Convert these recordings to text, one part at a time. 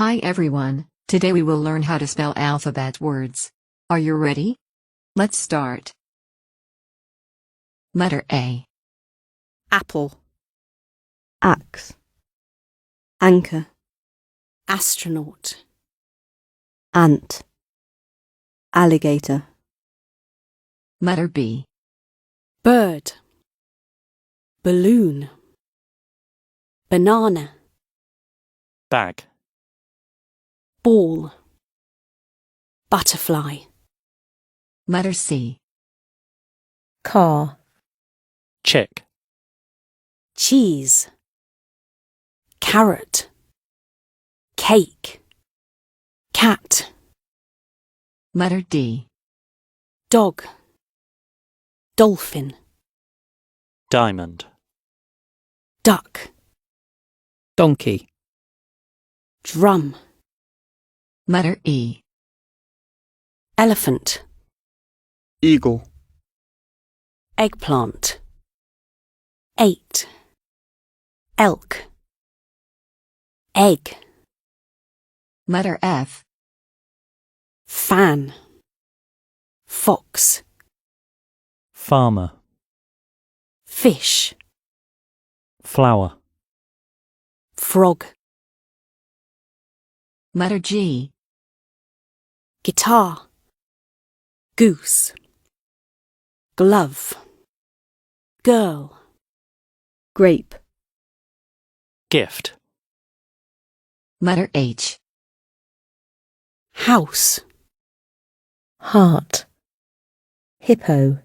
Hi everyone, today we will learn how to spell alphabet words. Are you ready? Let's start. Letter A. Apple, Axe, anchor, astronaut, ant, alligator, Letter B. bird, balloon, banana, bag, ball, butterfly, Letter C. car, chick, cheese, carrot, cake, cat, Letter D. dog, dolphin, diamond, duck, donkey, drum, Letter E. elephant, eagle, eggplant, 8, elk, egg, Letter F. fan, fox, farmer, fish, flower, frog, Letter G. guitar, goose, glove, girl, grape, gift, Letter H. house, heart, hippo,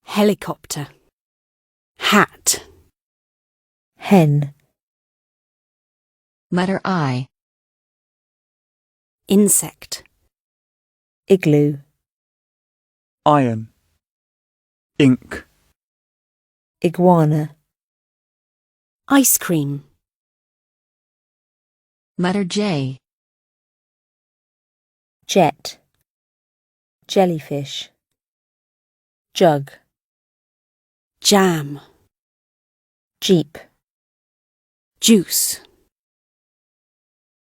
helicopter, hat, hen, Letter I. insect, igloo, iron, ink, iguana, ice cream, Letter J. jet, jellyfish, jug, jam, jeep, juice,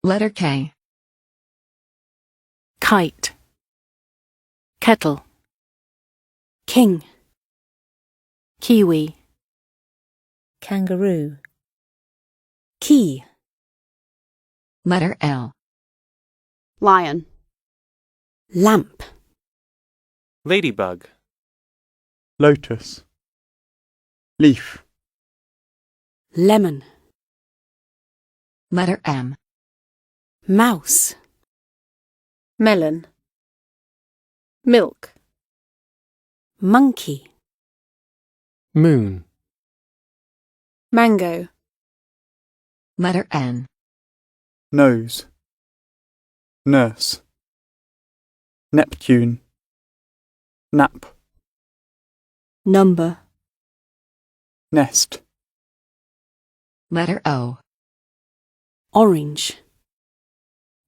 Letter K. kite, kettle, king, kiwi, kangaroo, key, Letter L. lion, lamp, ladybug, lotus, leaf, lemon, Letter M. mouse, melon, milk, monkey, moon, mango, Letter N. nose, nurse, Neptune, nap, number, nest, Letter O. orange,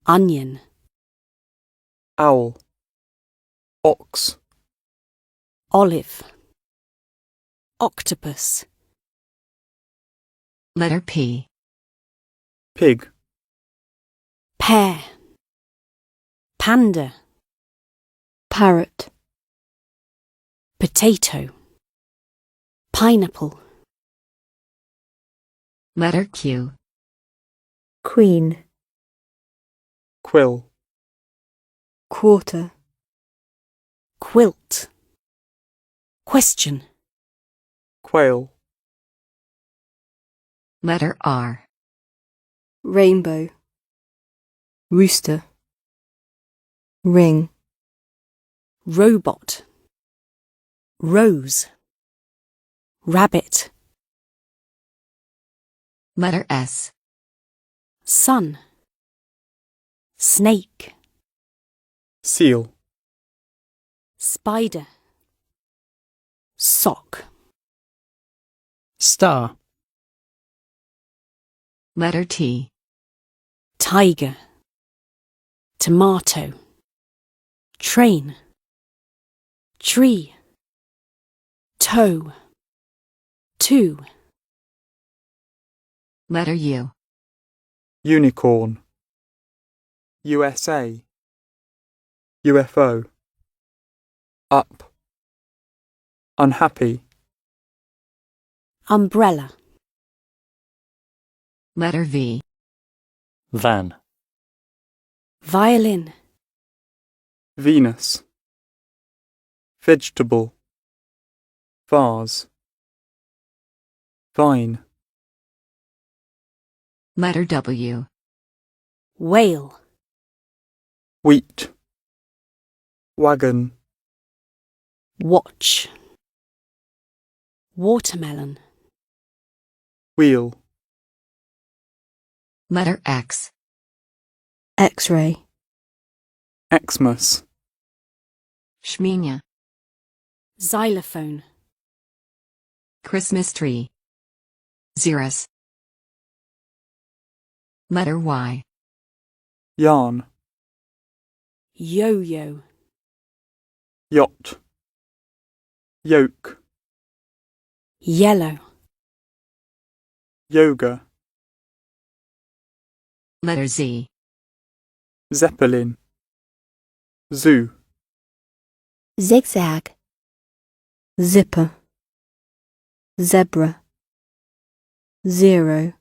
onion, owl, ox, olive, octopus, Letter P. pig, pear, panda, parrot, potato, pineapple, Letter Q. queen, quill, quarter, quilt, question, quail, Letter R. rainbow, rooster, ring, robot, rose, rabbit, Letter S. sun, snake, seal, spider, sock, star, Letter T. tiger, tomato, train, tree, toe, two, Letter U. unicorn, USA, UFO, up, unhappy, umbrella, Letter V. Van. violin, Venus, vegetable, vase, vine, Letter W. whale, wheat, wagon, watch, watermelon, wheel, Letter X. X-ray, Xmas, Shminia. xylophone, Christmas tree. Xeris. Letter Y. yarn, yo-yo, yacht, yoke, yellow, yoga, Letter Z. zeppelin, zoo, zigzag, zipper, zebra, zero.